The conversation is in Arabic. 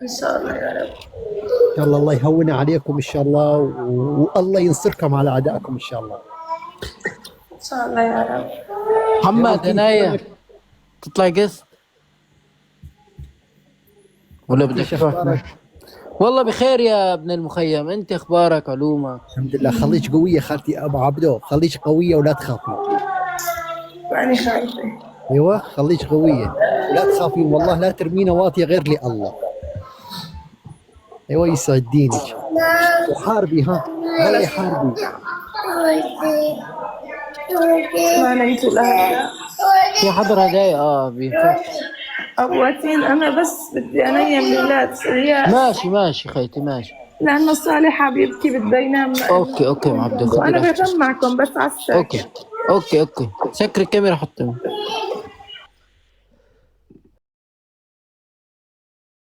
ان شاء الله يا رب. ان شاء الله الله يهون عليكم ان شاء الله، والله ينصركم على اعدائكم ان شاء الله. ان شاء الله يا رب. ايوه محمد كيف هنايا شلونك؟ تطلع قسط ولا بدك ايش تروح؟ اخبارك؟ والله بخير يا ابن المخيم، انت اخبارك علومك؟ الحمد لله. خليك قويه خالتي ابو عبدو، خليك قويه ولا تخافي. ماني خايفة. ايوه خليك قويه ولا تخافين، والله لا ترمينا واطيه غير لي الله. ايوه يسعد دينك. وحاربي ها، ظلي حاربي. ما نمت لهلا. في حضر هدايا بيفك. أبواتين أنا بس بدي أنيم الأولاد سريع. ماشي ماشي خيتي ماشي. لأنه صالح بيبكي بده ينام. اوكي معبدو خدي وأنا راحتك. بجمعكم بس على الساكت. اوكي سكر الكاميرا حطي.